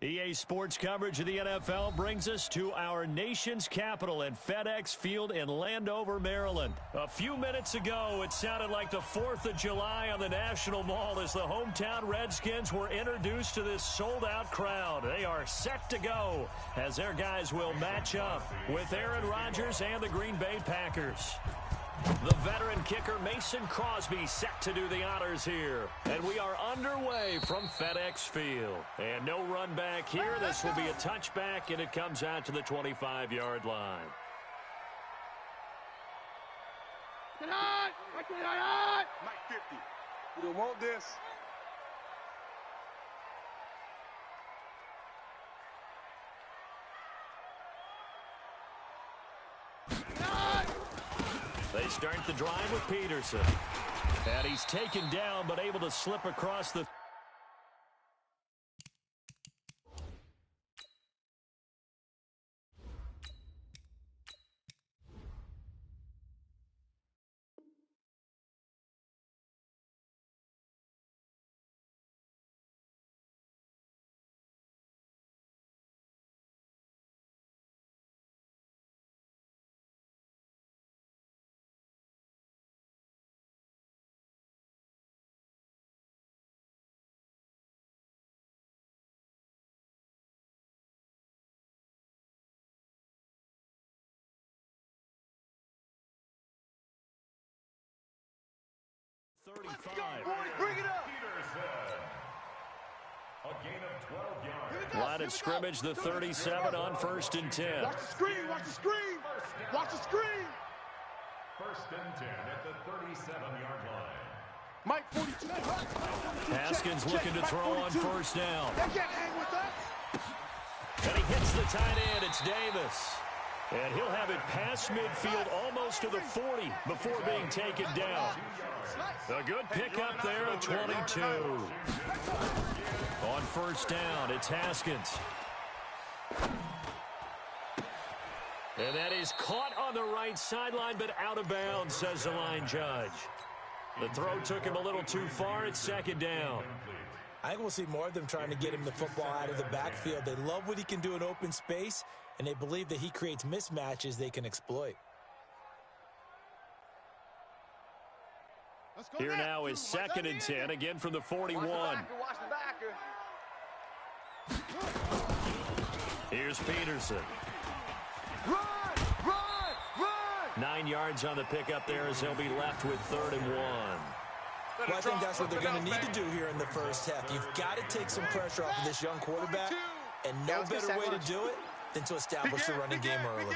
EA Sports coverage of the NFL brings us to our nation's capital at FedEx Field in Landover, Maryland. A few minutes ago, it sounded like the 4th of July on the National Mall as the hometown Redskins were introduced to this sold-out crowd. They are set to go as their guys will match up with Aaron Rodgers and the Green Bay Packers. The veteran kicker Mason Crosby set to do the honors here. And we are underway from FedEx Field. And no run back here. This will be a touchback, and it comes out to the 25-yard line. Mike 50. You don't want this. They start the drive with Peterson. And he's taken down, but able to slip across the... Bring it up. A gain of 12 yards. Line of scrimmage, the 37 on 1st and 10. Watch the screen. Watch the screen. Watch the screen. 1st and 10 at the 37-yard line. Mike 42. Haskins looking to throw on 1st down. They can't hang with us. And he hits the tight end. It's Davis. And he'll have it past midfield almost to the 40 before being taken down. A good pickup there at 22. On 1st down, it's Haskins. And that is caught on the right sideline, but out of bounds, says the line judge. The throw took him a little too far. It's 2nd down. I think we'll see more of them trying to get him the football out of the backfield. They love what he can do in open space, and they believe that he creates mismatches they can exploit. Here now is 2nd and 10, again from the 41. Here's Peterson. Run! 9 yards on the pickup there as he'll be left with 3rd and 1. Well, I think that's what they're going to need to do here in the first half. You've got to take some pressure off of this young quarterback, and no better way to do it than to establish the running game early.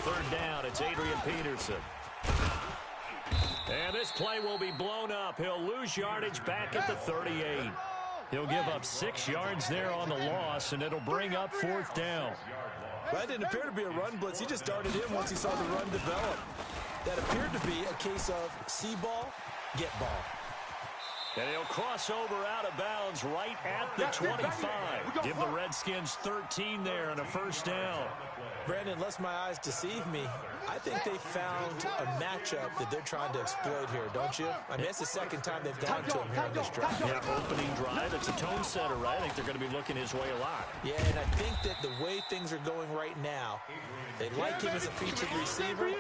3rd down, it's Adrian Peterson. And this play will be blown up. He'll lose yardage back at the 38. He'll give up 6 yards there on the loss, and it'll bring up 4th down. That didn't appear to be a run blitz. He just darted in once he saw the run develop. That appeared to be a case of see ball, get ball. And he'll cross over out of bounds right at the 25. Give the Redskins 13 there and a 1st down. Brandon, unless my eyes deceive me, I think they found a matchup that they're trying to exploit here, don't you? I mean, it's the 2nd time they've gone to him here on this drive. Yeah, opening drive. It's a tone setter, right? I think they're going to be looking his way a lot. Yeah, and I think that the way things are going right now, they like him as a featured receiver.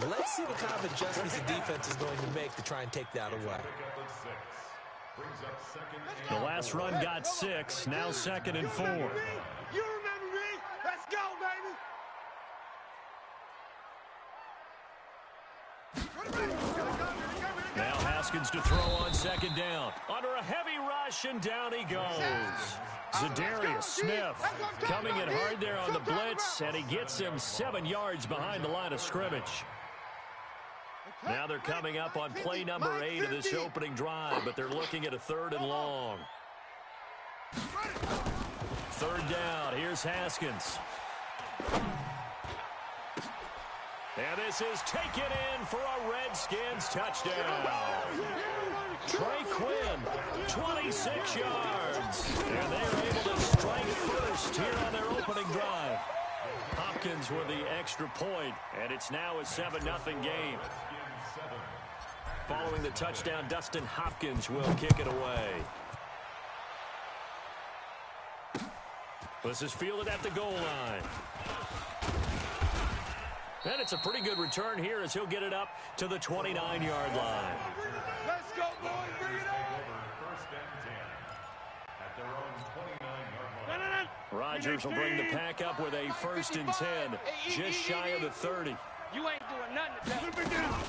Let's see what kind of adjustments the defense is going to make to try and take that away. The last run got 6. Now 2nd and 4. You remember me? Let's go, baby. Now Haskins to throw on 2nd down. Under a heavy rush, and down he goes. Zadarius Smith coming in hard there on the blitz, and he gets him 7 yards behind the line of scrimmage. Now they're coming up on play number 8 of this opening drive, but they're looking at a 3rd and long. 3rd down. Here's Haskins. And this is taken in for a Redskins touchdown. Trey Quinn, 26 yards. And they're able to strike first here on their opening drive. Hopkins with the extra point, and it's now a 7-0 game. Following the touchdown, Dustin Hopkins will kick it away. This is fielded at the goal line. And it's a pretty good return here as he'll get it up to the 29-yard line. Let's go, boys. Bring it on. First and 10 at their own 29-yard line. Rogers will bring the pack up with a 1st and 10, just shy of the 30. You ain't doing nothing to that.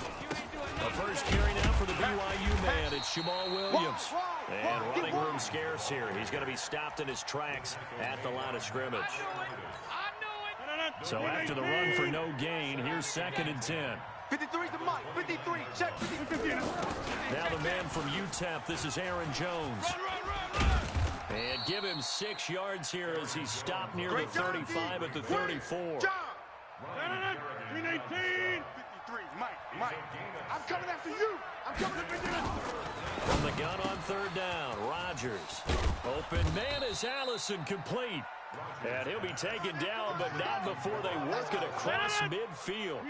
The first carry now for the BYU man. It's Jamal Williams. And running room scarce here. He's going to be stopped in his tracks at the line of scrimmage. So after the run for no gain, here's 2nd and 10. 53's the mic. 53. Check 53. Now the man from UTEP, this is Aaron Jones. And give him 6 yards here as he's stopped near the 35 at the 34. 318. 53. Mike. I'm coming after you. I'm coming after you. From the gun on 3rd down, Rogers. Open man is Allison, complete. And he'll be taken down, but not before they work it across midfield.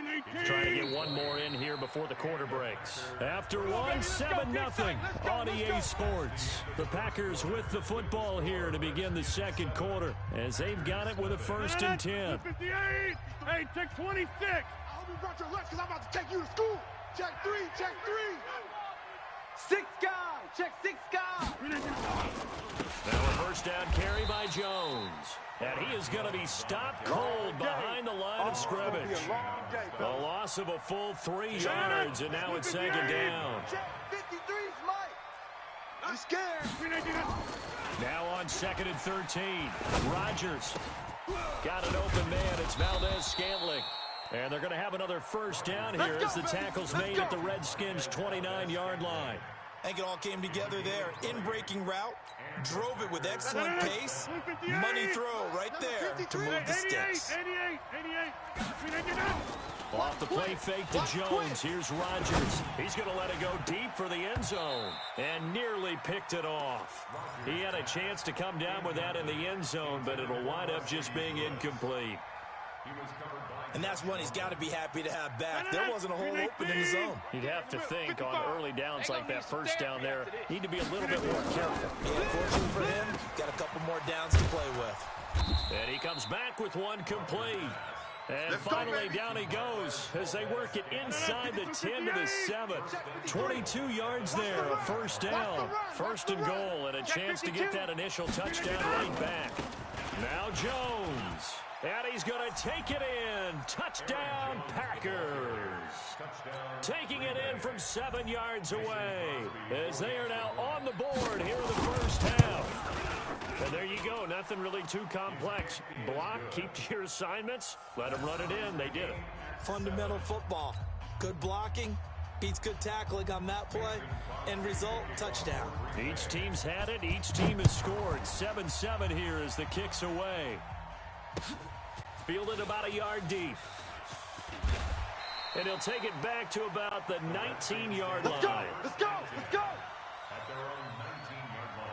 Trying to get one more in here before the quarter breaks. After one, 7-0 on EA Sports. The Packers with the football here to begin the 2nd quarter, as they've got it with a 1st and 10. 58. Hey, check 26. I hope you brought your lunch because I'm about to take you to school. Check 3. Check 3. 6 guys. Check 6 guys. Now a 1st down carry by Jones. And he is going to be stopped cold behind the line of scrimmage. A loss of a full 3 yards, and now it's 2nd down. 53's Mike. I'm scared. Now on 2nd and 13. Rogers got an open man. It's Valdez-Scantling. And they're going to have another 1st down here as the tackle's made at the Redskins' 29-yard line. I think it all came together there. In-breaking route, drove it with excellent pace. Money throw right there to move the sticks. 88. Off the play fake to Jones. Here's Rogers. He's going to let it go deep for the end zone. And nearly picked it off. He had a chance to come down with that in the end zone, but it'll wind up just being incomplete. And that's one he's got to be happy to have back. There wasn't a hole open in the zone. You'd have to think on early downs like that 1st down there, need to be a little bit more careful. Yeah, fortunately for him, got a couple more downs to play with. And he comes back with one complete. And finally down he goes as they work it inside the 10 to the 7. 22 yards there, a 1st down. 1st and goal, and a chance to get that initial touchdown right back. Now Jones. And he's going to take it in. Touchdown, Packers. Taking it in from 7 yards away as they are now on the board here in the 1st half. And there you go. Nothing really too complex. Block, keep to your assignments, let them run it in. They did it. Fundamental football. Good blocking, beats good tackling on that play. End result, touchdown. Each team's had it. Each team has scored. 7-7 here as the kick's away. Fielded about a yard deep. And he'll take it back to about the 19-yard line. Let's go. Let's go. Let's go. At their own 19-yard line.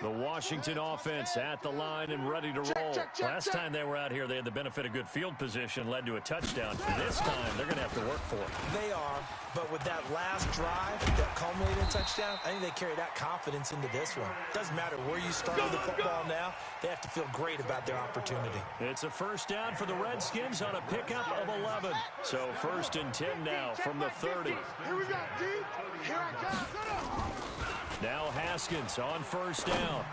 The Washington offense at the line and ready to roll. Last time they were out here, they had the benefit of good field position, led to a touchdown. This time, they're going to have to work for it. They are, but with that last drive that culminated in touchdown, I think they carry that confidence into this one. Doesn't matter where you start with the football now, they have to feel great about their opportunity. It's a 1st down for the Redskins on a pickup of 11. So 1st and 10 now from the 30. Here we go, D. Here I come. Now Haskins on 1st down.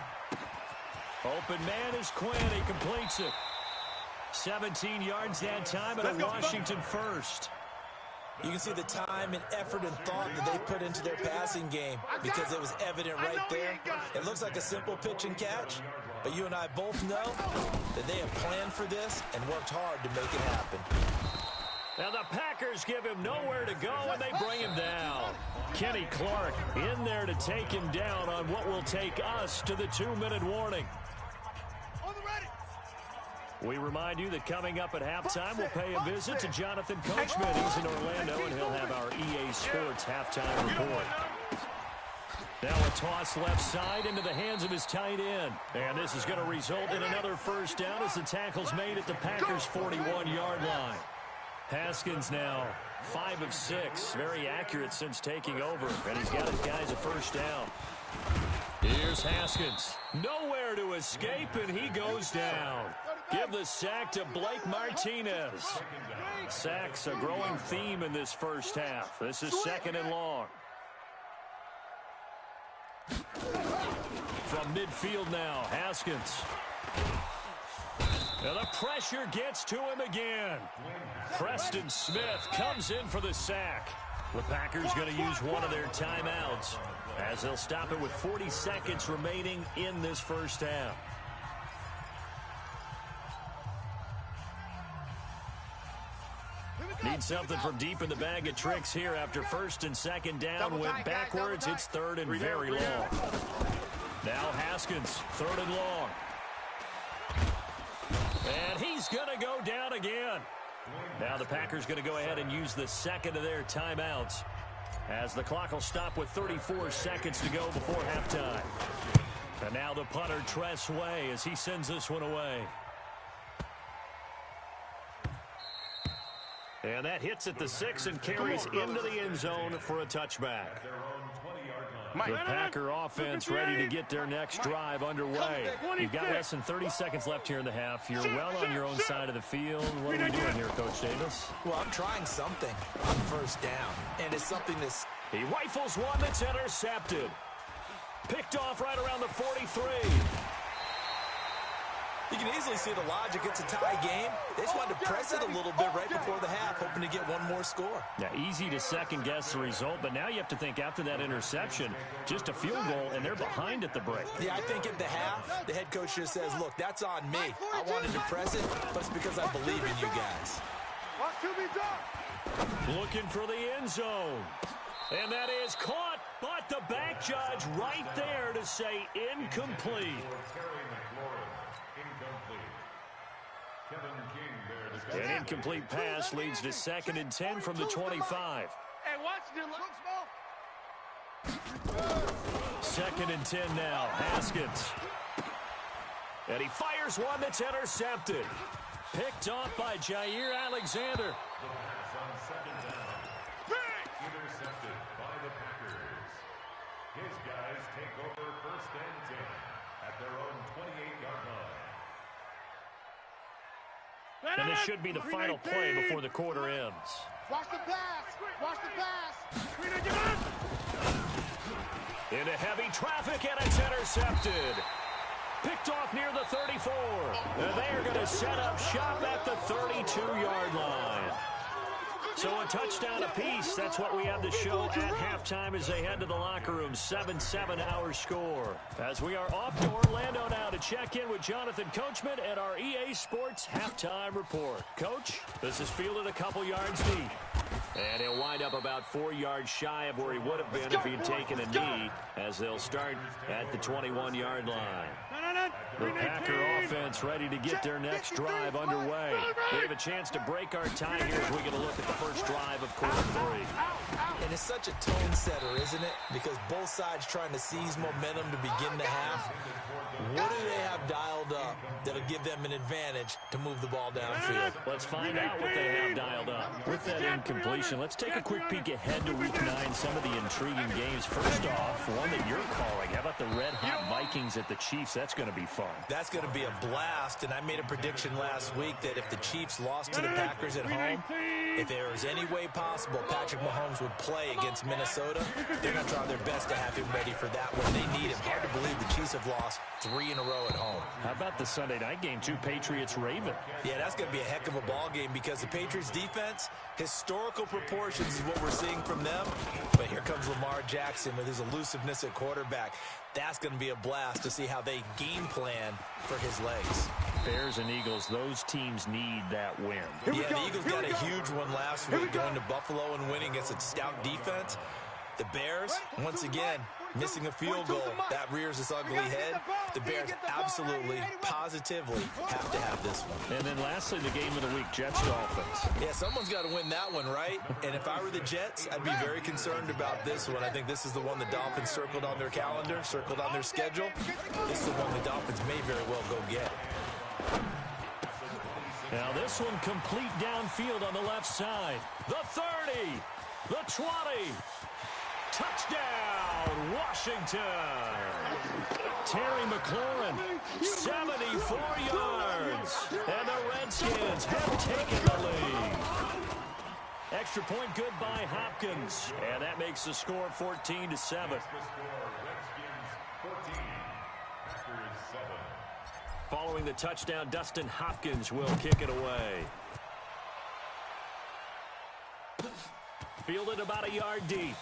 Open man is Quinn. He completes it. 17 yards that time and a Washington 1st. You can see the time and effort and thought that they put into their passing game because it was evident right there. It looks like a simple pitch and catch, but you and I both know that they have planned for this and worked hard to make it happen. Now the Packers give him nowhere to go, and they bring him down. Kenny Clark in there to take him down on what will take us to the 2-minute warning. We remind you that coming up at halftime, we'll pay a visit to Jonathan Coachman. He's in Orlando, and he'll have our EA Sports halftime report. Now a toss left side into the hands of his tight end. And this is going to result in another 1st down as the tackle's made at the Packers' 41-yard line. Haskins now 5 of 6. Very accurate since taking over. And he's got his guys a first down. Here's Haskins. Nowhere to escape, and he goes down. Give the sack to Blake Martinez. Sacks a growing theme in this first half. This is 2nd and long. From midfield now, Haskins. And the pressure gets to him again. Preston Smith comes in for the sack. The Packers going to use one of their timeouts as they'll stop it with 40 seconds remaining in this first half. Need something from deep in the bag of tricks here after 1st and 2nd down. Went backwards. It's 3rd and very long. Now Haskins, 3rd and long. And he's going to go down again. Now the Packers going to go ahead and use the 2nd of their timeouts as the clock will stop with 34 seconds to go before halftime. And now the punter, Tress Way, as he sends this one away. And that hits at the 6 and carries into the end zone for a touchback. The Packer offense ready to get their next drive underway. You've got less than 30 seconds left here in the half. You're well on your own side of the field. What are we doing here, Coach Davis? Well, I'm trying something on 1st down, and it's something that's... He rifles one that's intercepted. Picked off right around the 43. You can easily see the logic. It's a tie game. They just wanted to press it a little bit right before the half, hoping to get one more score. Yeah, easy to second-guess the result, but now you have to think after that interception, just a field goal, and they're behind at the break. Yeah, I think at the half, the head coach just says, look, that's on me. I wanted to press it, but it's because I believe in you guys. Looking for the end zone. And that is caught, but the back judge right there to say incomplete. An incomplete pass leads to 2nd and 10 from the 25. Hey, watch the 2nd and 10 now. Haskins. And he fires one that's intercepted. Picked off by Jair Alexander. Intercepted by the Packers. His guys take over 1st and 10 at their own 28-yard line. And this should be the final play before the quarter ends. Watch the pass. Watch the pass. Into heavy traffic, and it's intercepted. Picked off near the 34. And they are going to set up shop at the 32-yard line. So a touchdown apiece. That's what we have to show at halftime as they head to the locker room. 7-7 our score. As we are off to Orlando now to check in with Jonathan Coachman at our EA Sports Halftime Report. Coach, this is fielded a couple yards deep. And he'll wind up about 4 yards shy of where he would have been if he had taken a knee, as they'll start at the 21-yard line. The Packer offense ready to get their next drive underway. We have a chance to break our tie here as we get a look at the first drive of quarter 3. And it's such a tone setter, isn't it? Because both sides trying to seize momentum to begin the half. What do they have dialed up that'll give them an advantage to move the ball downfield? Let's find out what they have dialed up. With that incompletion, let's take a quick peek ahead to Week 9, some of the intriguing games. First off, one that you're calling. How about the red-hot Vikings at the Chiefs? That's going to be fun. That's going to be a blast, and I made a prediction last week that if the Chiefs lost to the Packers at home, if there was any way possible Patrick Mahomes would play against Minnesota, they're going to try their best to have him ready for that one. They need him. Hard to believe the Chiefs have lost 3 in a row at home. How about the Sunday night game, too? Patriots-Ravens. Yeah, that's going to be a heck of a ball game because the Patriots defense, historical proportions is what we're seeing from them. But here comes Lamar Jackson with his elusiveness at quarterback. That's going to be a blast to see how they game plan for his legs. Bears and Eagles, those teams need that win. Yeah, the Eagles got a huge one last week going to Buffalo and winning against a stout defense. The Bears, once again, missing a field goal. That rears its ugly head. The Bears absolutely, positively have to have this one. And then lastly, the game of the week, Jets-Dolphins. Yeah, someone's got to win that one, right? And if I were the Jets, I'd be very concerned about this one. I think this is the one the Dolphins circled on their calendar, circled on their schedule. This is the one the Dolphins may very well go get. Now This one complete downfield on the left side. The 30, the 20. Touchdown, Washington. Terry McLaurin, 74 yards. And the Redskins have taken the lead. Extra point good by Hopkins. And that makes the score 14-7. Following the touchdown, Dustin Hopkins will kick it away. Fielded about a yard deep.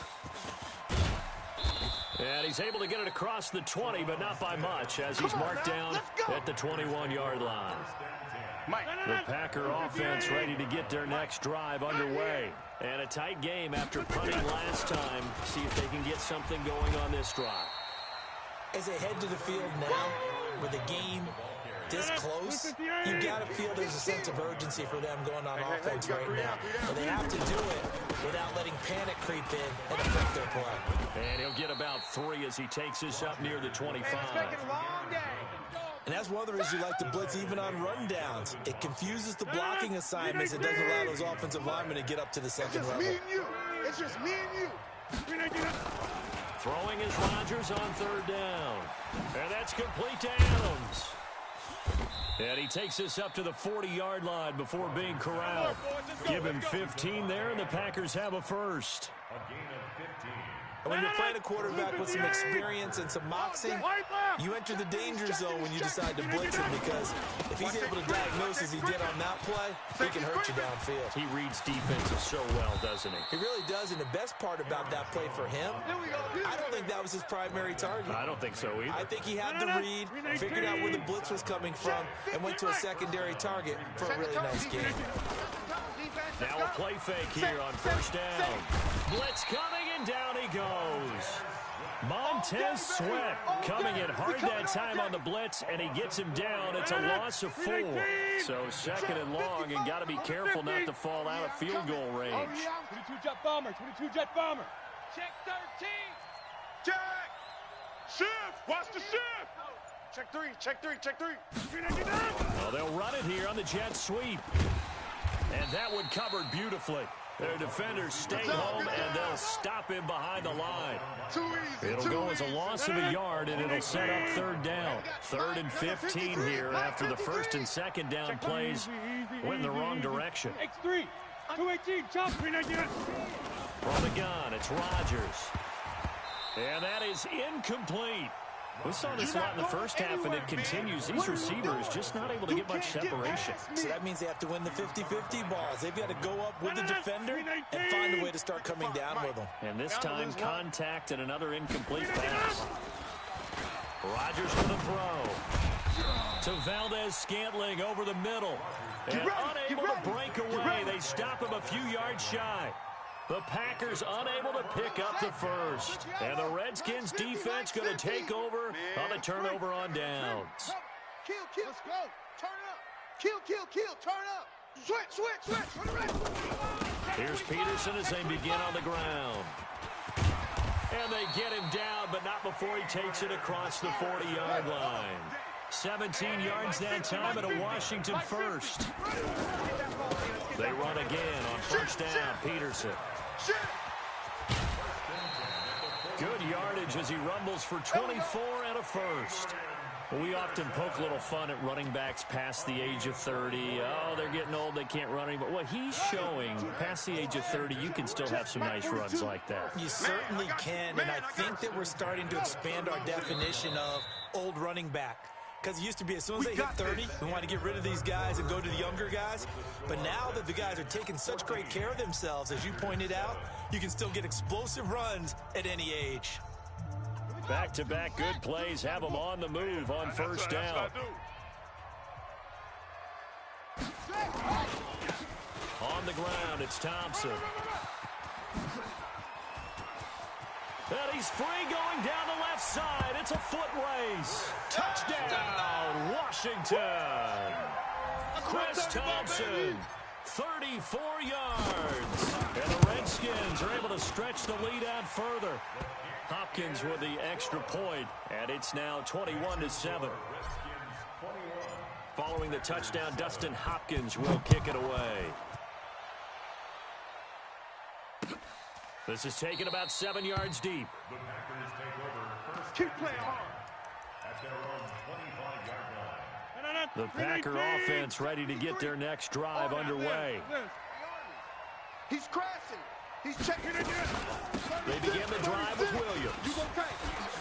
And he's able to get it across the 20, but not by much, as he's marked down at the 21-yard line. The Packer offense ready to get their next drive underway. And a tight game after punting last time. See if they can get something going on this drive. As they head to the field now, with the game this close, you got to feel there's a sense of urgency for them going on offense right now. But they have to do it without letting panic creep in and affect their play. And he'll get about 3 as he takes this up near the 25. And that's one of the reasons you like to blitz even on rundowns. It confuses the blocking assignments. It doesn't allow those offensive linemen to get up to the second level. It's just me and you. Throwing is Rodgers on third down. And that's complete to Adams. And he takes this up to the 40-yard line before being corralled. Give him 15 there, and the Packers have a first. When you're playing a quarterback with some experience and some moxie, you enter the danger zone when you decide to blitz him, because if he's able to diagnose as he did on that play, he can hurt you downfield. He reads defenses so well, doesn't he? He really does, and the best part about that play for him, I don't think that was his primary target. I don't think so either. I think he had the read, figured out where the blitz was coming from, and went to a secondary target for a really nice game. Now a play fake here on first down. Blitz coming, and down he goes. Montez Sweat coming in hard that time on the blitz, and he gets him down. It's a loss of 4. So second and long, and got to be careful not to fall out of field goal range. 22-jet bomber, 22-jet bomber. Check 13. Check. Shift. Watch the shift. Check 3, check 3, check 3. Well, they'll run it here on the jet sweep. And that one covered beautifully. Their defenders stay home, and they'll stop him behind the line. It'll go as a loss of a yard, and it'll set up third down. 3rd and 15 here after the first and second down plays went in the wrong direction. X3, 218, chop. From the gun, it's Rodgers. And that is incomplete. We saw this a lot in the first half, and it continues. These receivers just not able to get much separation. So that means they have to win the 50-50 balls. They've got to go up with the defender and find a way to start coming down with them. And this time, contact and another incomplete pass. Rodgers for the throw. To Valdez-Scantling over the middle. And unable to break away. They stop him a few yards shy. The Packers unable to pick up the first. And the Redskins defense going to take over on the turnover on downs. Kill. Let's go. Turn up. Kill. Turn up. Switch. Here's Peterson as they begin on the ground. And they get him down, but not before he takes it across the 40-yard line. 17 yards that time and a Washington first. They run again on first down. Peterson. Good yardage as he rumbles for 24 and a first. We often poke a little fun at running backs past the age of 30. Oh, they're getting old, they can't run anymore. What he's showing, past the age of 30, you can still have some nice runs like that. You certainly can, and I think that we're starting to expand our definition of old running back. Because it used to be as soon as they hit 30, we want to get rid of these guys and go to the younger guys. But now that the guys are taking such great care of themselves, as you pointed out, you can still get explosive runs at any age. Back-to-back good plays have them on the move on first down. On the ground, it's Thompson. And he's free going down the left side. It's a foot race. Touchdown, Washington. Chris Thompson, 34 yards. And the Redskins are able to stretch the lead out further. Hopkins with the extra point, and it's now 21-7. Following the touchdown, Dustin Hopkins will kick it away. This is taken about 7 yards deep. The Packers take over first. Keep playing hard. At their own 25-yard line. The Packer offense ready to get their next drive underway. He's crashing. He's checking it in. They begin the drive with Williams.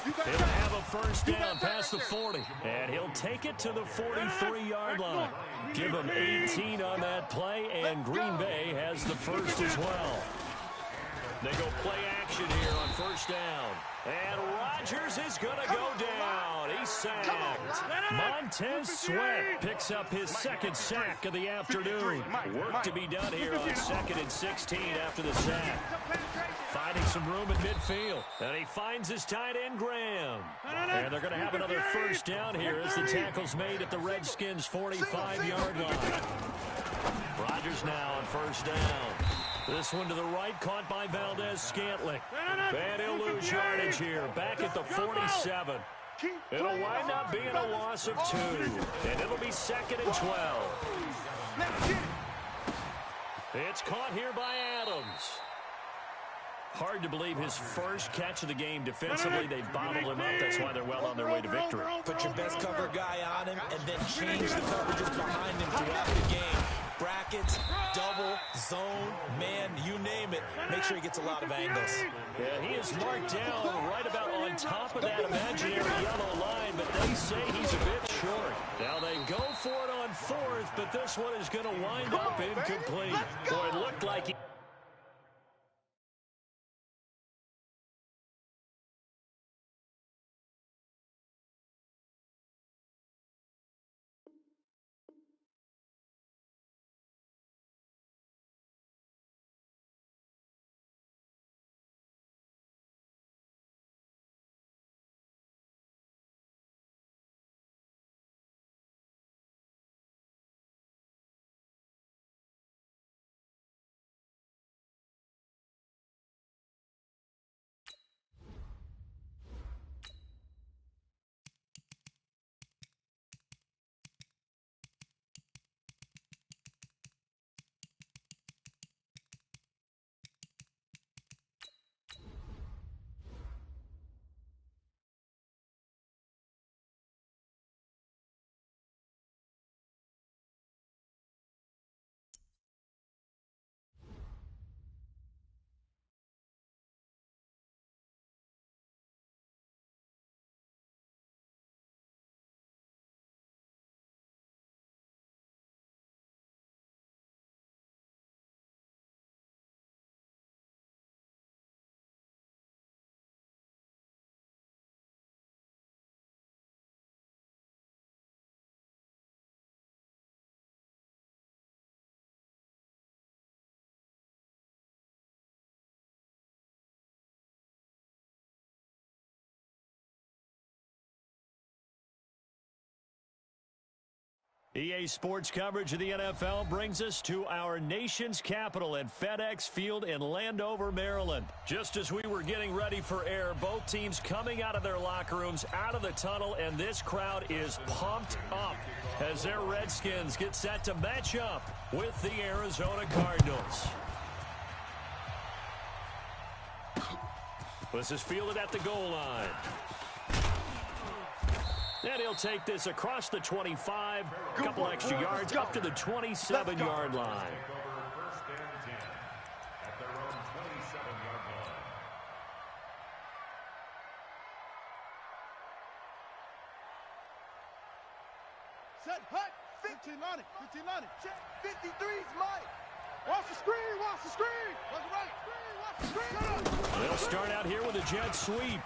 He'll have a first down past the 40. And he'll take it to the 43-yard line. Give him 18 on that play, and Green Bay has the first as well. They go play action here on first down. And Rodgers is going to go down. He's sacked. Montez Sweat picks up his second sack of the afternoon. Work to be done here on 2nd and 16 after the sack. Finding some room at midfield. And he finds his tight end, Graham. And they're going to have another first down here as the tackle's made at the Redskins' 45-yard line. Rodgers now on first down. This one to the right, caught by Valdez-Scantling. And he'll lose yardage here, back at the 47. It'll wind up being a loss of 2. And it'll be 2nd and 12. It's caught here by Adams. Hard to believe his first catch of the game defensively. They bottled him up. That's why they're well on their way to victory. Put your best cover guy on him and then change the coverages behind him throughout the game. Brackets, double, zone, man, you name it. Make sure he gets a lot of angles. Yeah, he is marked down right about on top of that imaginary yellow line, but they say he's a bit short. Now they go for it on 4th, but this one is going to wind up incomplete. Boy, it looked like he... EA Sports coverage of the NFL brings us to our nation's capital at FedEx Field in Landover, Maryland. Just as we were getting ready for air, both teams coming out of their locker rooms, out of the tunnel, and this crowd is pumped up as their Redskins get set to match up with the Arizona Cardinals. This is fielded at the goal line. And he'll take this across the 25, a couple extra yards, up to the 27-yard line. First and 10 at their own 27-yard line. Set, hut, 15 on it, 15 on it. Check, 53's Mike. Watch the screen, watch the screen. Watch the right, screen, watch the screen. They'll start out here with a jet sweep.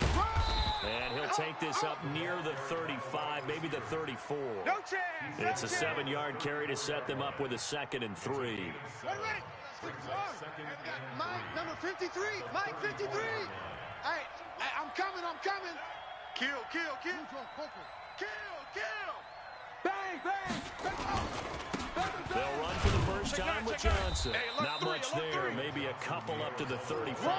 And he'll take this up near the 35, maybe the 34. No chance. It's a 7-yard carry to set them up with a 2nd and 3. Wait. Mike, number 53. Mike, 53. Hey, I'm coming. Kill. Bang, bang. They'll run for the first time with Johnson. Not much there, maybe a couple up to the 35.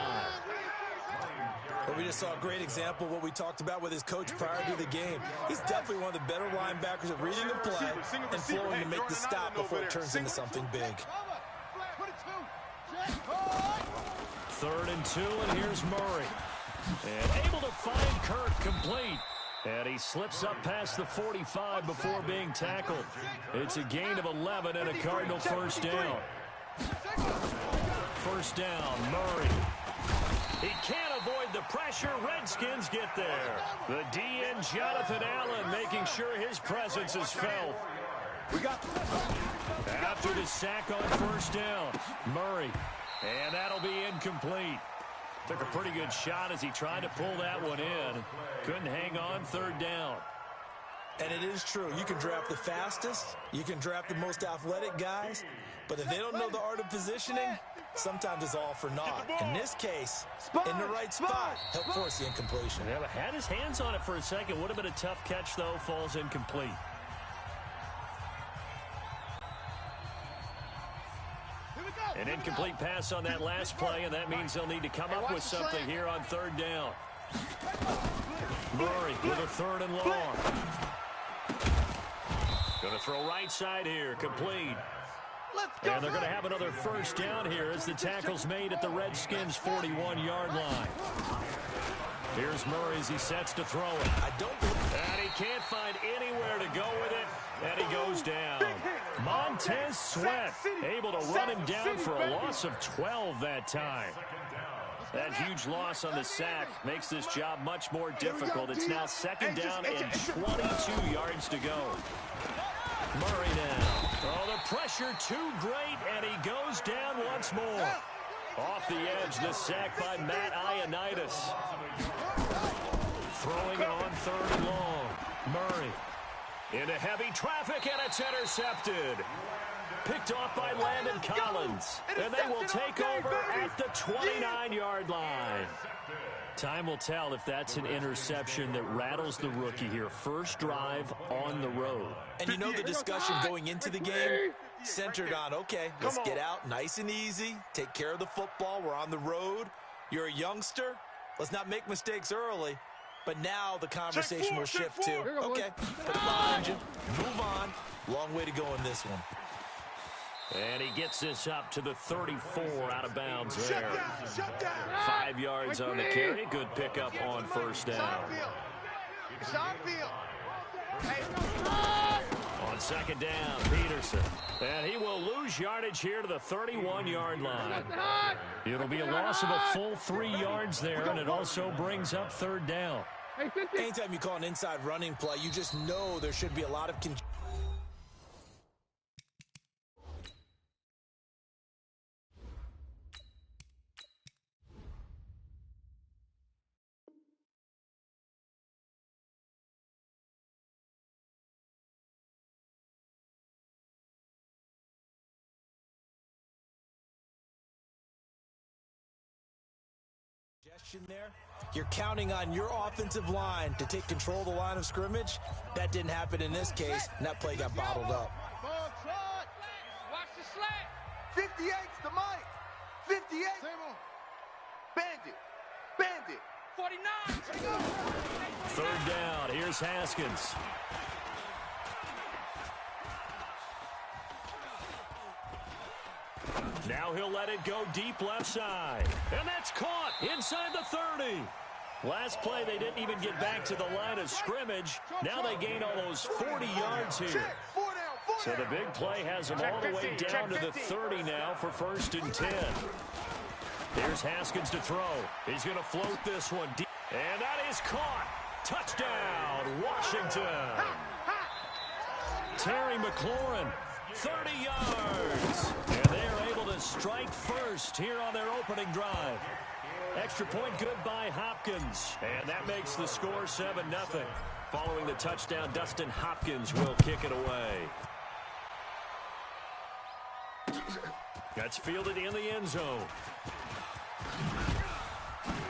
Well, we just saw a great example of what we talked about with his coach prior to the game. He's definitely one of the better linebackers at reading the play and flowing to make the stop before it turns into something big. 3rd and 2, and here's Murray. And able to find Kirk complete. And he slips up past the 45 before being tackled. It's a gain of 11 and a Cardinal first down. First down, Murray. He can't avoid the pressure. Redskins get there. The DN, Jonathan Allen, making sure his presence is felt. After the sack on first down, Murray. And that'll be incomplete. Took a pretty good shot as he tried to pull that one in. Couldn't hang on, 3rd down. And it is true. You can draft the fastest. You can draft the most athletic guys. But if they don't know the art of positioning, sometimes it's all for naught. In this case, in the right spot, help force the incompletion. Yeah, but had his hands on it for a second. Would have been a tough catch, though. Falls incomplete. An incomplete pass on that last play, and that means they'll need to come up with something here on 3rd down. Murray with a 3rd and long. Going to throw right side here, complete. And they're going to have another first down here as the tackle's made at the Redskins' 41-yard line. Here's Murray as he sets to throw it. And he can't find anywhere to go with it, and he goes down. Montez Sweat able to run him down for a loss of 12 that time. That huge loss on the sack makes this job much more difficult. It's now 2nd down and 22 yards to go. Murray now. Oh, the pressure too great, and he goes down once more. Off the edge, the sack by Matt Ioannidis. Throwing on 3rd and long. Murray into heavy traffic, and it's intercepted. Picked off by Landon Collins. And they will take over at the 29-yard line. Time will tell if that's an interception that rattles the rookie here. First drive on the road. And you know the discussion going into the game centered on, okay, let's get out nice and easy, take care of the football, we're on the road. You're a youngster, let's not make mistakes early. But now the conversation will shift to, okay, put it behind you, move on. Long way to go in this one. And he gets this up to the 34 out of bounds there. 5 yards on the carry. Good pickup on first down. On 2nd down, Peterson. And he will lose yardage here to the 31-yard line. It'll be a loss of a full 3 yards there, and it also brings up 3rd down. Anytime you call an inside running play, you just know there should be a lot of there. You're counting on your offensive line to take control of the line of scrimmage. That didn't happen in this case, and that play got bottled up. Watch the slant. 58's the mic. 58. Bandit. 49. 3rd down. Here's Haskins. Now he'll let it go deep left side. And that's caught inside the 30. Last play, they didn't even get back to the line of scrimmage. Now they gain almost 40 yards here. So the big play has them all the way down to the 30 now for 1st and 10. Here's Haskins to throw. He's going to float this one deep. And that is caught. Touchdown, Washington. Terry McLaurin, 30 yards. And they are able to strike first here on their opening drive. Extra point good by Hopkins. And that makes the score 7-0. Following the touchdown, Dustin Hopkins will kick it away. That's fielded in the end zone.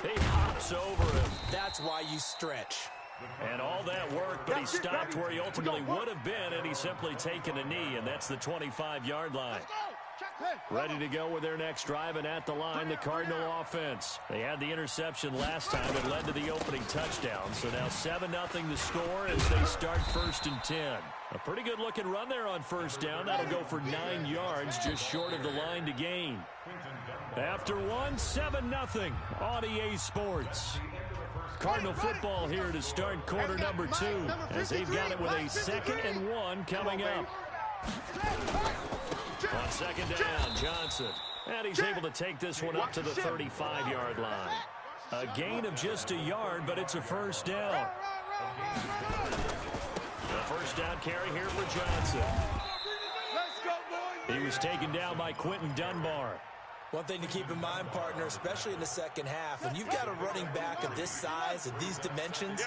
He hops over him. That's why you stretch. And all that work, but he stopped where he ultimately would have been, and he's simply taken a knee, and that's the 25-yard line. Ready to go with their next drive, and at the line, the Cardinal offense. They had the interception last time that led to the opening touchdown. So now 7-0 the score as they start 1st and 10. A pretty good-looking run there on first down. That'll go for 9 yards, just short of the line to gain. After 7-0 on EA Sports. Cardinal football here to start quarter number 2 as they've got it with a 2nd and 1 coming up. On 2nd down, Johnson. And he's able to take this one up to the 35-yard line. A gain of just a yard, but it's a first down. The first down carry here for Johnson. He was taken down by Quentin Dunbar. One thing to keep in mind, partner, especially in the second half, when you've got a running back of this size and these dimensions,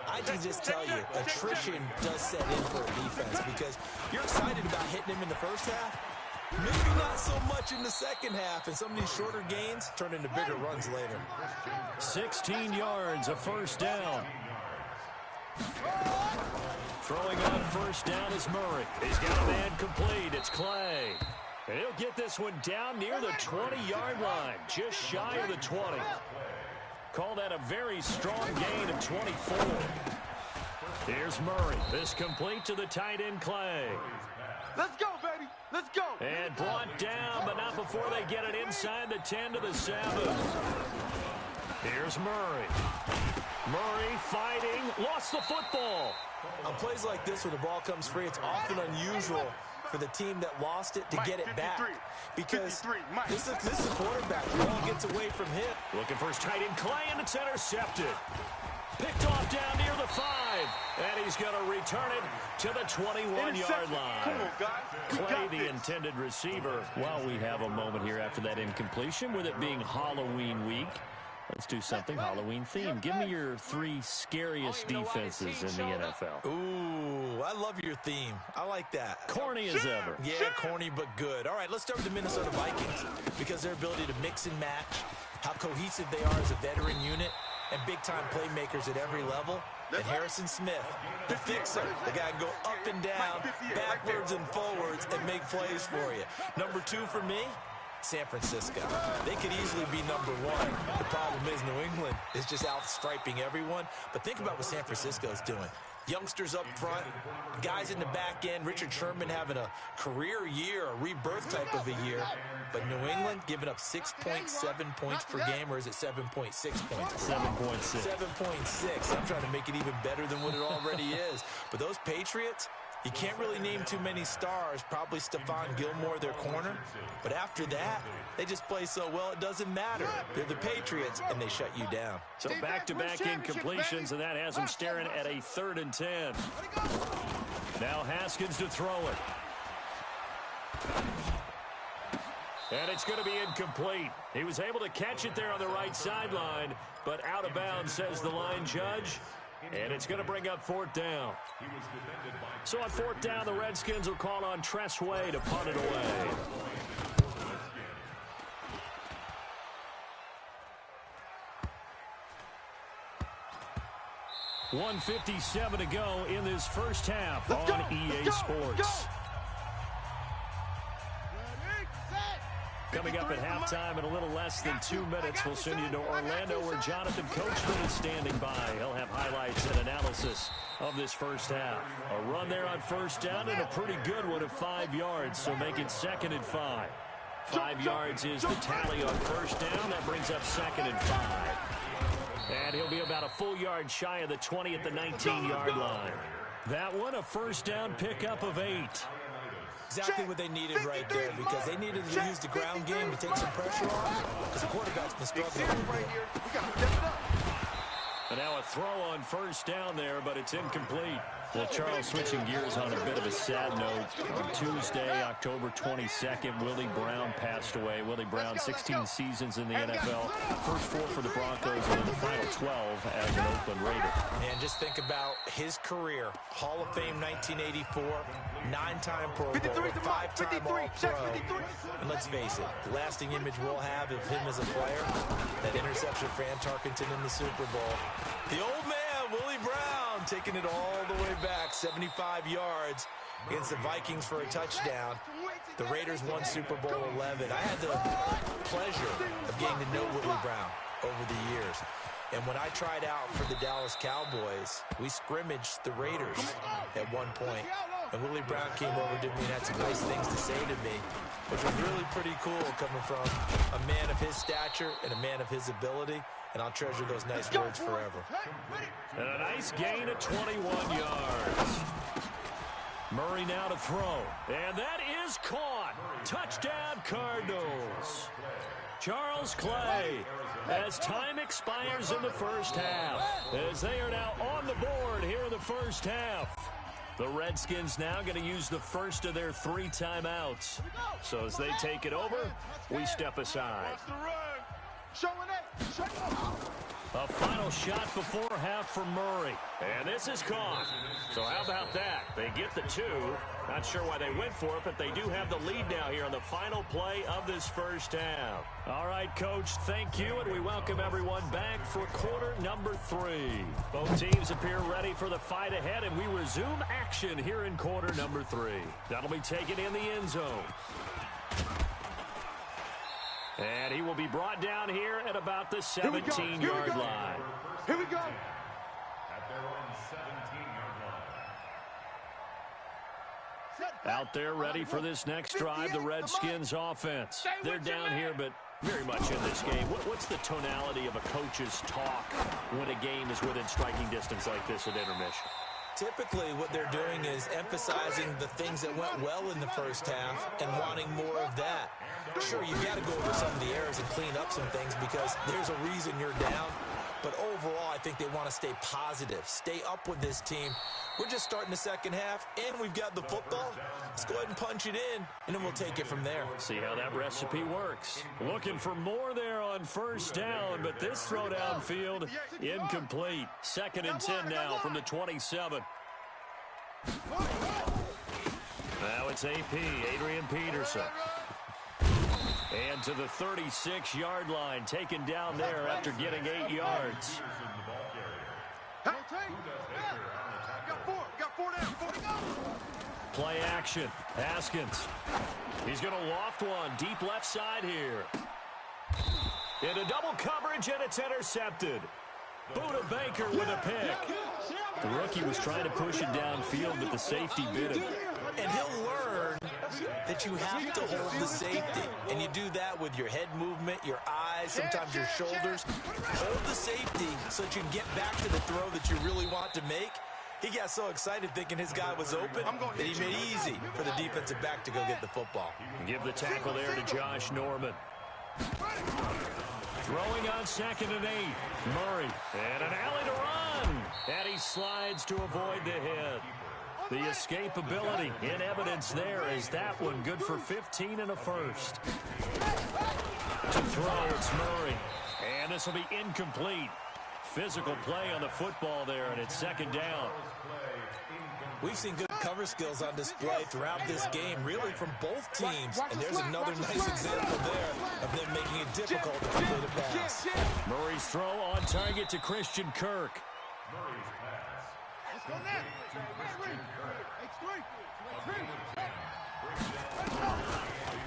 I can just tell you, attrition does set in for a defense because you're excited about hitting him in the first half. Maybe not so much in the second half, and some of these shorter gains turn into bigger runs later. 16 yards, a first down. Throwing on first down is Murray. He's got a man complete. It's Clay. And he'll get this one down near the 20-yard line, just shy of the 20. Call that a very strong gain of 24. Here's Murray. This complete to the tight end, Clay. Let's go, baby. Let's go. And brought down, but not before they get it inside the 10 to the 7. Here's Murray. Murray fighting, lost the football. On plays like this, when the ball comes free, it's often unusual for the team that lost it to get it back. Because this is a quarterback. The ball gets away from him. Looking for his tight end, Clay, and it's intercepted. Picked off down near the 5. And he's going to return it to the 21-yard line. Clay, the intended receiver. Well, we have a moment here after that incompletion with it being Halloween week. Let's do something Halloween-themed. Give me your 3 scariest defenses in the NFL. Ooh, I love your theme. I like that. Corny as ever. Yeah, corny but good. All right, let's start with the Minnesota Vikings because their ability to mix and match, how cohesive they are as a veteran unit, and big-time playmakers at every level. And Harrison Smith, the fixer, the guy can go up and down, backwards and forwards, and make plays for you. Number 2 for me, San Francisco. They could easily be number 1. The problem is New England is just outstriping everyone. But think about what San Francisco is doing. Youngsters up front, guys in the back end, Richard Sherman having a career year, a rebirth type of a year. But New England giving up 6.7 points per game, or is it 7.6 points? 7.6. 7.6. I'm trying to make it even better than what it already is. But those Patriots, you can't really name too many stars. Probably Stephon Gilmore, their corner. But after that, they just play so well it doesn't matter. They're the Patriots, and they shut you down. So back-to-back incompletions, and that has them staring at a 3rd and 10. Now Haskins to throw it. And it's going to be incomplete. He was able to catch it there on the right sideline, but out of bounds, says the line judge. And it's going to bring up 4th down. So on 4th down, the Redskins will call on Tress Way to punt it away. .157 to go in this first half on EA Sports. Coming up at halftime in a little less than 2 minutes, we'll send you to Orlando where Jonathan Coachman is standing by. He'll have highlights and analysis of this first half. A run there on first down and a pretty good one of 5 yards, so make it 2nd and 5. 5 yards is the tally on first down. That brings up 2nd and 5. And he'll be about a full yard shy of the 20 at the 19-yard line. That one, a first down pickup of 8. Exactly what they needed right there, because they needed to use the ground game to take some pressure off, because the quarterback's been struggling. And now a throw on first down there, but it's incomplete. Well, Charles, switching gears on a bit of a sad note. On Tuesday, October 22nd, Willie Brown passed away. Willie Brown, 16 seasons in the NFL. First 4 for the Broncos, and then the final 12 as an Oakland Raider. And just think about his career. Hall of Fame 1984, 9-time Pro Bowler, 5-time All-Pro. And let's face it, the lasting image we'll have of him as a player, that interception for Fran Tarkenton in the Super Bowl. The old man, Willie Brown, taking it all the way back, 75 yards. against the Vikings for a touchdown. The Raiders won Super Bowl 11. I had the pleasure of getting to know Willie Brown over the years. And when I tried out for the Dallas Cowboys, we scrimmaged the Raiders at one point. And Willie Brown came over to me and had some nice things to say to me, which was really pretty cool coming from a man of his stature and a man of his ability. And I'll treasure those nice words forever. And a nice gain of 21 yards. Murray now to throw. And that is caught. Touchdown, Cardinals. Charles Clay, as time expires in the first half, as they are now on the board here in the first half. The Redskins now going to use the first of their 3 timeouts. So as they take it over, we step aside. A final shot before half for Murray. And this is caught. So how about that? They get the 2. Not sure why they went for it, but they do have the lead now here on the final play of this first half. All right, Coach, thank you, and we welcome everyone back for quarter number 3. Both teams appear ready for the fight ahead, and we resume action here in quarter number 3. That'll be taken in the end zone. And he will be brought down here at about the 17-yard line. Here we go. At their own 17-yard line. Out there ready for this next drive, the Redskins offense. They're down here, but very much in this game. What's the tonality of a coach's talk when a game is within striking distance like this at intermission? Typically, what they're doing is emphasizing the things that went well in the first half and wanting more of that. Sure, you've got to go over some of the errors and clean up some things because there's a reason you're down. But overall, I think they want to stay positive, stay up with this team. We're just starting the second half, and we've got the football. Let's go ahead and punch it in, and then we'll take it from there. See how that recipe works. Looking for more there on first down, but this throw downfield incomplete. 2nd and 10 now from the 27. Now it's AP, Adrian Peterson. And to the 36-yard line, taken down there after getting 8 yards. Play action. Haskins. He's going to loft one deep left side here. Into double coverage, and it's intercepted. Buda Baker with a pick. The rookie was trying to push it downfield, but the safety bit him. And he'll learn that you have to hold the safety. And you do that with your head movement, your eyes, sometimes your shoulders. Hold the safety so that you can get back to the throw that you really want to make. He got so excited thinking his guy was open that he made it easy for the defensive back to go get the football. Give the tackle there to Josh Norman. Throwing on 2nd and 8. Murray. And an alley to run. And he slides to avoid the hit. The escapability in evidence there is that one good for 15 and a first. To throw, it's Murray. And this will be incomplete. Physical play on the football there, and it's 2nd down. We've seen good cover skills on display throughout this game, really from both teams. And there's another nice example there of them making it difficult to complete a pass. Murray's throw on target to Christian Kirk. Murray's pass. Let's go next.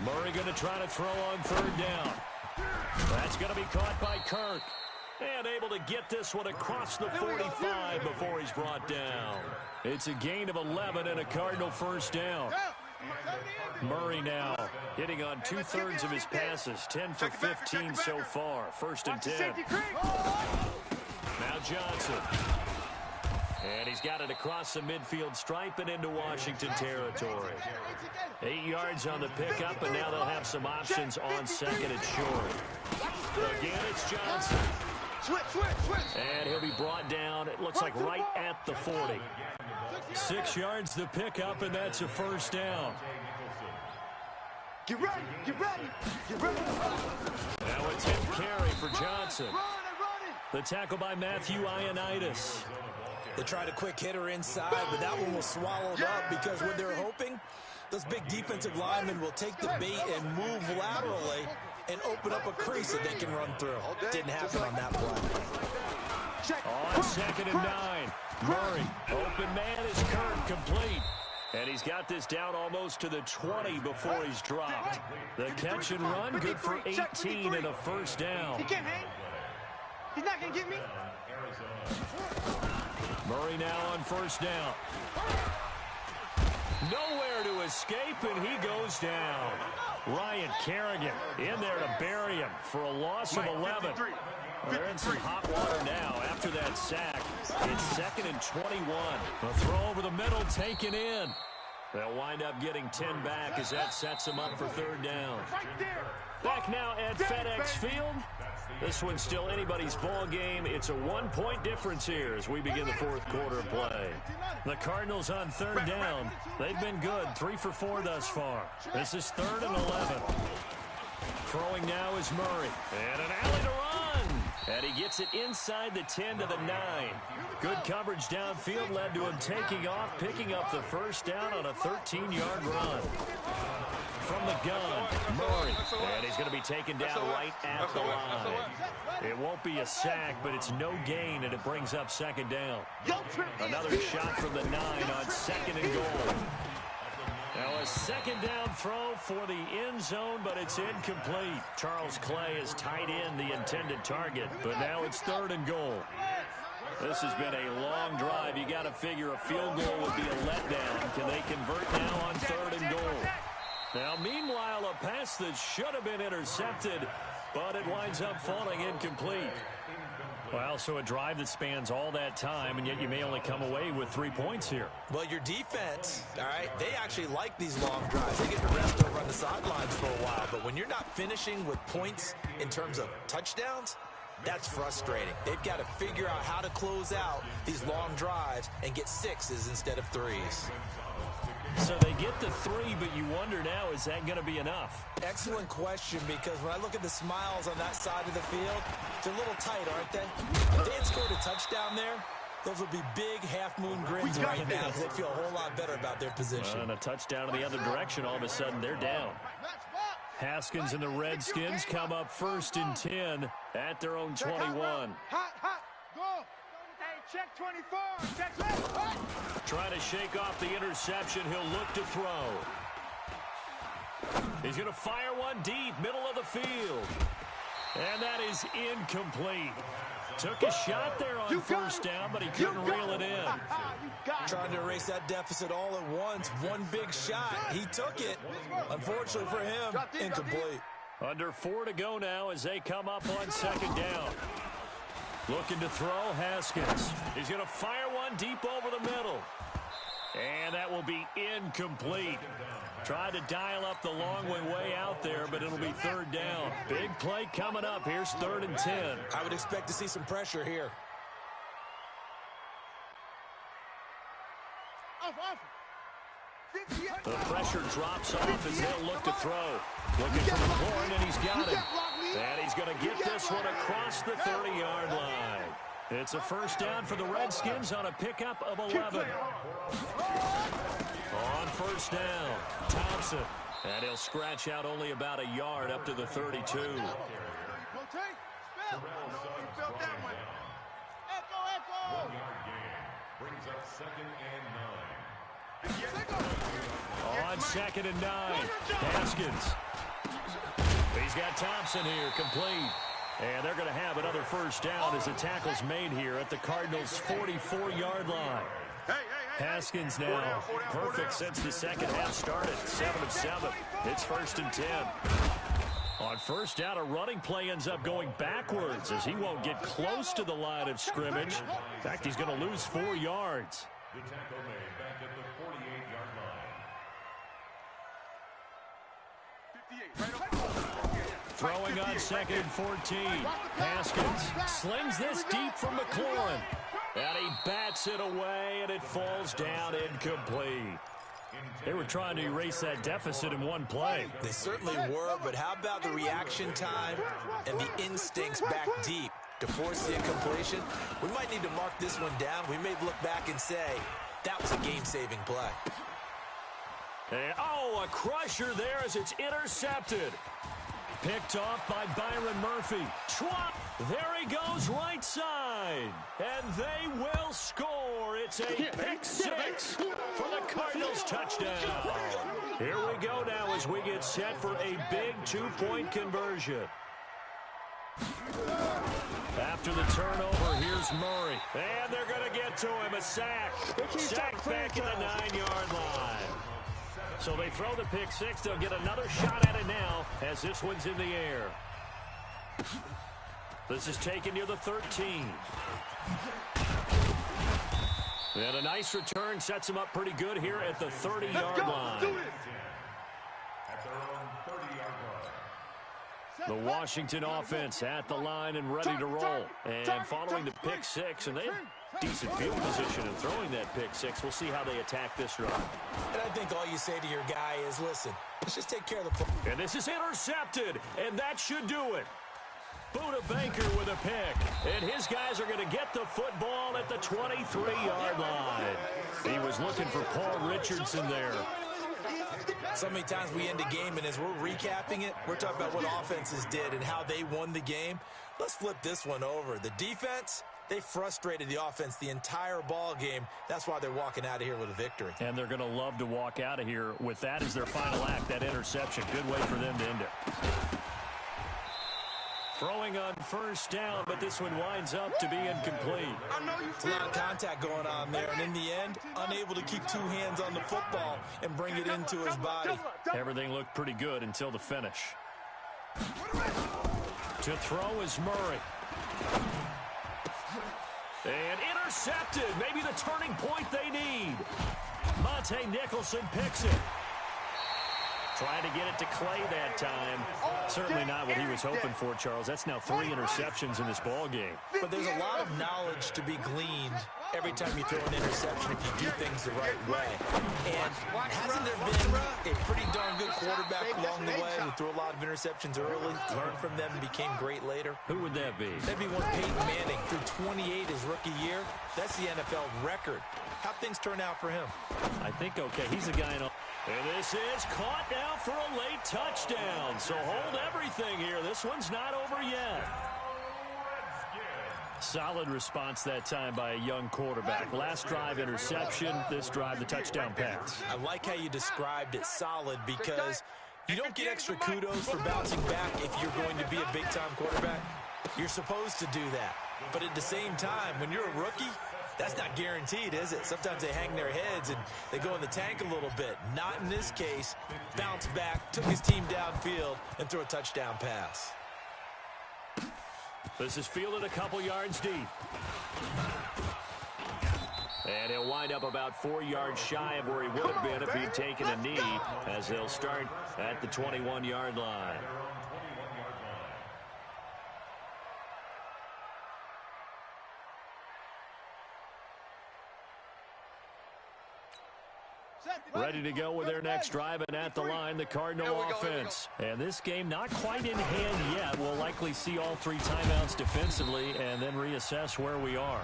Murray going to try to throw on 3rd down. That's going to be caught by Kirk. And able to get this one across the 45 before he's brought down. It's a gain of 11 and a Cardinal first down. Murray now hitting on 2/3 of his passes, 10 for 15 so far. 1st and 10. Now Johnson. And he's got it across the midfield stripe and into Washington territory. 8 yards on the pickup, and now they'll have some options on 2nd and short. Again, it's Johnson. And he'll be brought down, it looks like right at the 40. 6 yards the pickup, and that's a first down. Get ready, get ready, get ready. Now it's hit carry for Johnson. The tackle by Matthew Ioannidis. They tried a quick hitter inside, but that one was swallowed up because what they're hoping, those big defensive linemen will take the bait and move laterally and open up a crease that they can run through. Didn't happen on that play. On 2nd and 9. Murray. Open man is Kirk, complete. And he's got this down almost to the 20 before he's dropped. The catch and run, good for 18 and a first down. He can't hang. He's not going to get me. Murray now on first down. Nowhere to escape, and he goes down. Ryan Kerrigan in there to bury him for a loss of 11. They're in some hot water now after that sack. It's 2nd and 21. A throw over the middle taken in. They'll wind up getting 10 back as that sets them up for 3rd down. Back now at FedEx Field. This one's still anybody's ball game. It's a 1-point difference here as we begin the 4th quarter of play. The Cardinals on 3rd down. They've been good, 3 for 4 thus far. This is 3rd and 11. Throwing now is Murray. And an alley to run. And he gets it inside the 10 to the 9. Good coverage downfield led to him taking off, picking up the first down on a 13-yard run. From the gun, Murray. And he's going to be taken down right at the line. It won't be a sack, but it's no gain, and it brings up 2nd down. Another shot from the 9 on 2nd and goal. Now a 2nd down throw for the end zone, but it's incomplete. Charles Clay has tied in the intended target, but now it's 3rd and goal. This has been a long drive. You got to figure a field goal would be a letdown. Can they convert now on 3rd and goal? Now, meanwhile, a pass that should have been intercepted, but it winds up falling incomplete. Well, so a drive that spans all that time, and yet you may only come away with 3 points here. Well, your defense, all right, they actually like these long drives. They get to rest over on the sidelines for a while, but when you're not finishing with points in terms of touchdowns, that's frustrating. They've got to figure out how to close out these long drives and get 6s instead of 3s. So they get the 3, but you wonder now, is that going to be enough? Excellent question, because when I look at the smiles on that side of the field, they're a little tight, aren't they? If they had scored a touchdown there, those would be big half-moon grins right now because they'd feel a whole lot better about their position. And a touchdown in the other direction, all of a sudden they're down. Haskins and the Redskins come up 1st and 10 at their own 21. Hot, go. Hey, check 24. Check left. Trying to shake off the interception. He'll look to throw. He's going to fire one deep, middle of the field. And that is incomplete. Took a shot there on 1st down, but he couldn't reel it in. Trying to erase that deficit all at once. One big shot. He took it. Unfortunately for him, incomplete. Under 4 to go now as they come up on 2nd down. Looking to throw, Haskins. He's going to fire one deep over the middle. And that will be incomplete. Tried to dial up the long way out there, but it'll be 3rd down. Big play coming up. Here's 3rd and 10. I would expect to see some pressure here. The pressure drops off as they'll look to throw. Looking for the corner, and he's got him. And he's going to get this one across the 30-yard line. It's a 1st down for the Redskins on a pickup of 11. On 1st down, Thompson. And he'll scratch out only about a yard up to the 32. On 2nd and 9, Haskins. He's got Thompson here, complete. And they're going to have another 1st down as the tackle's made here at the Cardinals' 44-yard line. Haskins now, perfect since the 2nd half started, 7 of 7. It's 1st and 10. On 1st down, a running play ends up going backwards as he won't get close to the line of scrimmage. In fact, he's going to lose 4 yards. The tackle made back at the 48-yard line. Throwing on 2nd and 14. Haskins slings this deep from McLaurin. And he bats it away, and it falls down incomplete. They were trying to erase that deficit in one play. They certainly were, but how about the reaction time and the instincts back deep to force the incompletion? We might need to mark this one down. We may look back and say, that was a game-saving play. And, a crusher there as it's intercepted. Picked off by Byron Murphy. There he goes right side. And they will score. it's a pick six for the Cardinals touchdown. Here we go now as we get set for a big two-point conversion. After the turnover, here's Murray. And they're going to get to him. A sack. Sack back at the 9-yard line. So they throw the pick six. They'll get another shot at it now as this one's in the air. This is taken near the 13. And a nice return sets him up pretty good here at the 30-yard line. The Washington offense at the line and ready to roll. And following the pick six, and they have decent field position in throwing that pick six. We'll see how they attack this run. And I think all you say to your guy is, listen, let's just take care of the football. And this is intercepted, and that should do it. Buda Baker with a pick, and his guys are going to get the football at the 23-yard line. He was looking for Paul Richardson there. So many times we end a game, and as we're recapping it, we're talking about what offenses did and how they won the game. Let's flip this one over. The defense, they frustrated the offense the entire ball game. That's why they're walking out of here with a victory. And they're going to love to walk out of here with that as their final act, that interception. Good way for them to end it. Throwing on first down, but this one winds up to be incomplete. It's a lot of contact going on there, and in the end, unable to keep two hands on the football and bring it into his body. Everything looked pretty good until the finish. To throw is Murray. And intercepted. Maybe the turning point they need. Monte Nicholson picks it. Trying to get it to Clay that time. Certainly not what he was hoping for, Charles. That's now 3 interceptions in this ball game. But there's a lot of knowledge to be gleaned every time you throw an interception if you do things the right way. And hasn't there been a pretty darn good quarterback along the way who threw a lot of interceptions early, learned from them, and became great later? Who would that be? That'd be one Peyton Manning. Threw 28 his rookie year. That's the NFL record. How'd things turn out for him? I think okay. He's a guy in a... And this is caught now for a late touchdown. So hold everything here. This one's not over yet. Solid response that time by a young quarterback. Last drive interception. This drive the touchdown pass. I like how you described it solid because you don't get extra kudos for bouncing back if you're going to be a big-time quarterback. You're supposed to do that. But at the same time, when you're a rookie, that's not guaranteed, is it? Sometimes they hang their heads and they go in the tank a little bit. Not in this case. Bounced back, took his team downfield, and threw a touchdown pass. This is fielded a couple yards deep. And he'll wind up about 4 yards shy of where he would have been if he'd taken a knee, as they'll start at the 21-yard line. Ready to go with their next drive, and at the line, the Cardinal offense. And this game not quite in hand yet. We'll likely see all 3 timeouts defensively and then reassess where we are.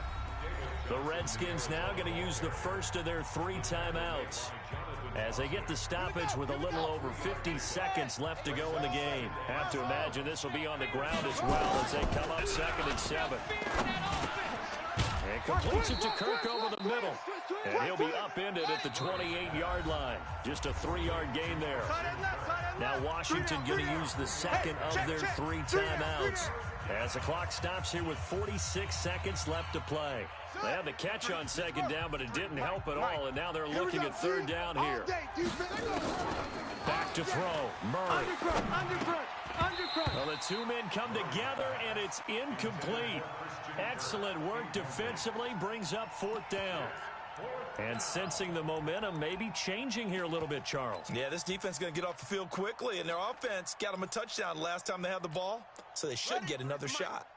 The Redskins now going to use the first of their 3 timeouts as they get the stoppage with a little over 50 seconds left to go in the game. Have to imagine this will be on the ground as well as they come up 2nd and 7. And completes it to Kirk over the middle. And he'll be upended at the 28-yard line. Just a 3-yard gain there. Now Washington going to use the second of their 3 timeouts as the clock stops here with 46 seconds left to play. They had the catch on 2nd down, but it didn't help at all, and now they're looking at 3rd down here. Back to throw. Murray. Well, the 2 men come together, and it's incomplete. Excellent work defensively, brings up 4th down. And sensing the momentum may be changing here a little bit, Charles. Yeah, this defense is going to get off the field quickly, and their offense got them a touchdown last time they had the ball, so they should get another shot.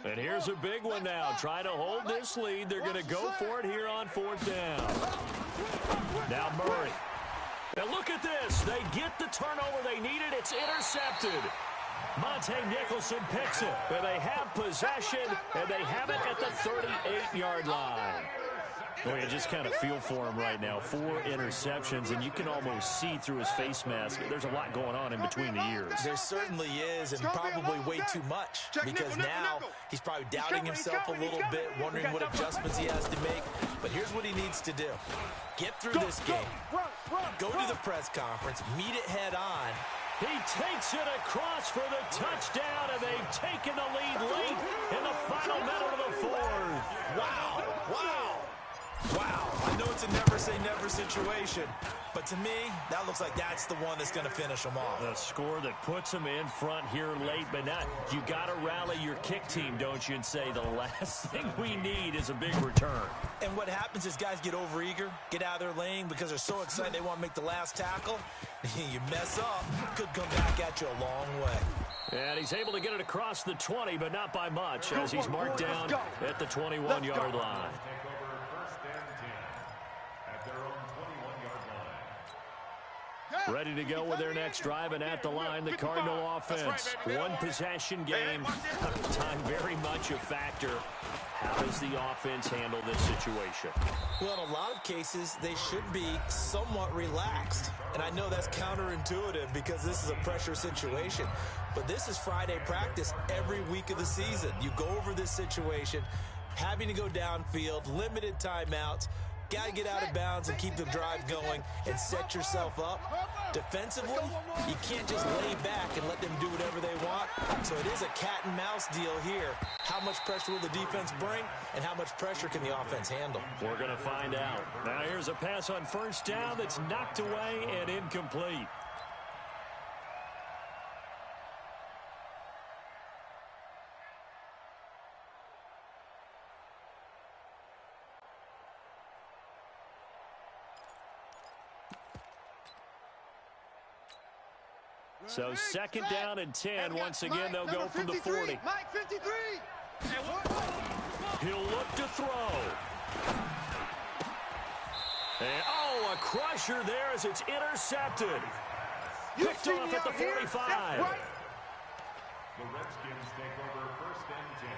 And here's a big one now. Trying to hold this lead. They're going to go for it here on 4th down. Now Murray. Now look at this. They get the turnover they needed. It's intercepted. Monte Nicholson picks it. And they have possession, and they have it at the 38-yard line. Well, you just kind of feel for him right now. 4 interceptions, and you can almost see through his face mask. There's a lot going on in between the ears. There certainly is, and probably way too much, because now he's probably doubting himself a little bit, wondering what adjustments he has to make. But here's what he needs to do. Get through this game. Go to the press conference. Meet it head on. He takes it across for the touchdown, and they've taken the lead late in the final minute of the 4th. Wow. Wow. Wow. I know it's a never-say-never situation, but to me, that looks like that's the one that's going to finish them off. A score that puts them in front here late, but not. You got to rally your kick team, don't you, and say the last thing we need is a big return. And what happens is guys get overeager, get out of their lane because they're so excited they want to make the last tackle. You mess up, could come back at you a long way. And he's able to get it across the 20, but not by much, as he's marked down at the 21-yard line. Ready to go with their next drive, and at the line, the Cardinal offense. One possession game, time very much a factor. How does the offense handle this situation? Well, in a lot of cases, they should be somewhat relaxed. And I know that's counterintuitive because this is a pressure situation. But this is Friday practice every week of the season. You go over this situation, having to go downfield, limited timeouts. Got to get out of bounds and keep the drive going and set yourself up. Defensively, you can't just lay back and let them do whatever they want. So it is a cat and mouse deal here. How much pressure will the defense bring, and how much pressure can the offense handle? We're going to find out. Now here's a pass on first down that's knocked away and incomplete. So second down and 10. Once again, they'll go from the 40. Mike 53. He'll look to throw. And, oh, a crusher there as it's intercepted. Picked off at the 45. The Redskins take over first and 10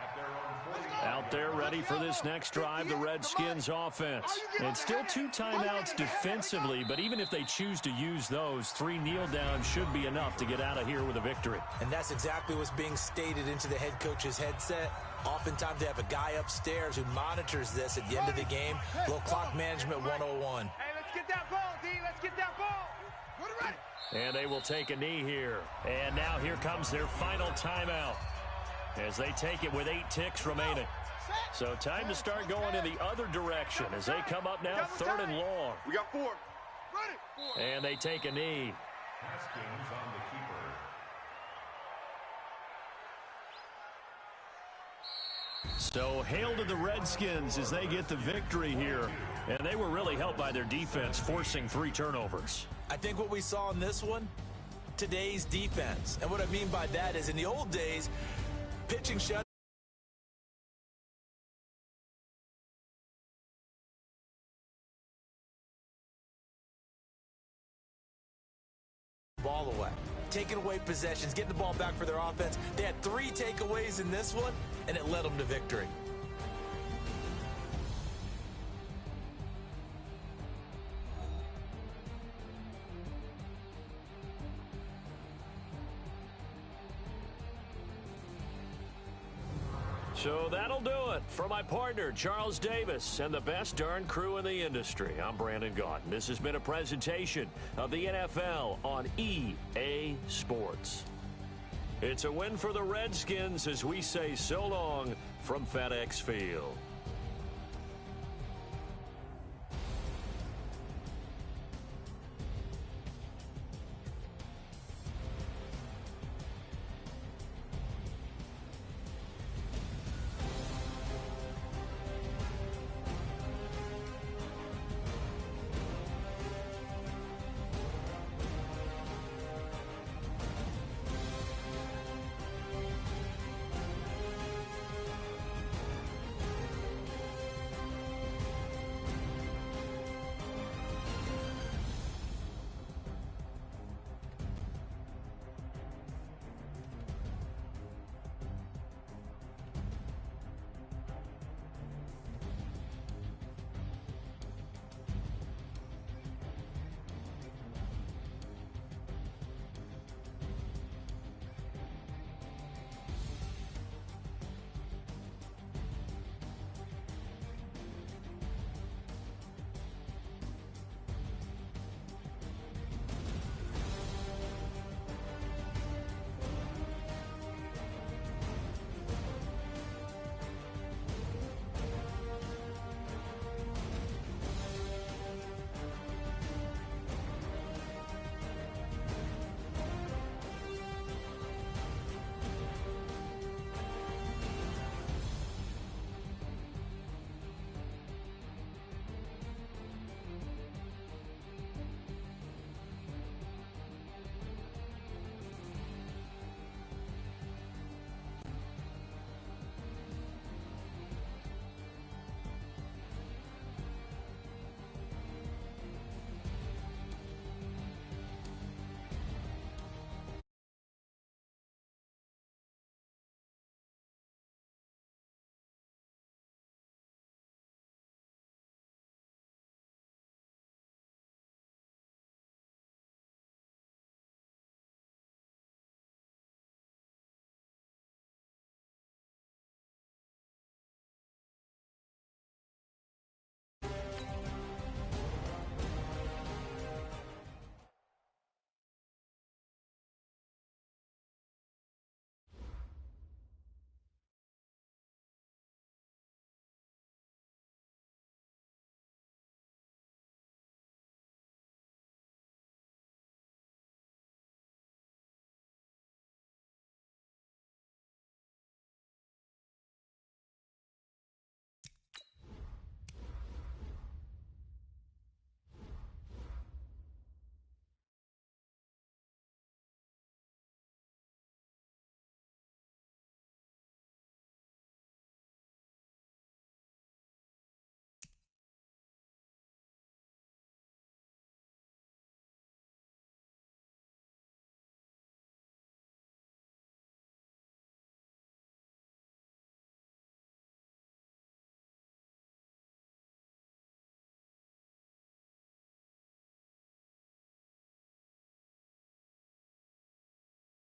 at their own 40. Out there ready for this next drive, the Redskins offense. And still 2 timeouts defensively, but even if they choose to use those, 3 kneel downs should be enough to get out of here with a victory. And that's exactly what's being stated into the head coach's headset. Oftentimes they have a guy upstairs who monitors this at the end of the game. Little clock management 101. Hey, let's get that ball, D. Let's get that ball. Put it right. And they will take a knee here. And now here comes their final timeout as they take it with 8 ticks remaining. So time to start going in the other direction as they come up now 3rd and long. We got 4. Ready. And they take a knee. Haskins on the keeper. So hail to the Redskins as they get the victory here. And they were really helped by their defense, forcing 3 turnovers. I think what we saw in this one, today's defense. And what I mean by that is in the old days, pitching shut ball away, taking away possessions, getting the ball back for their offense. They had 3 takeaways in this one, and it led them to victory. So that'll do it for my partner, Charles Davis, and the best darn crew in the industry. I'm Brandon Gaudin. This has been a presentation of the NFL on EA Sports. It's a win for the Redskins as we say so long from FedEx Field.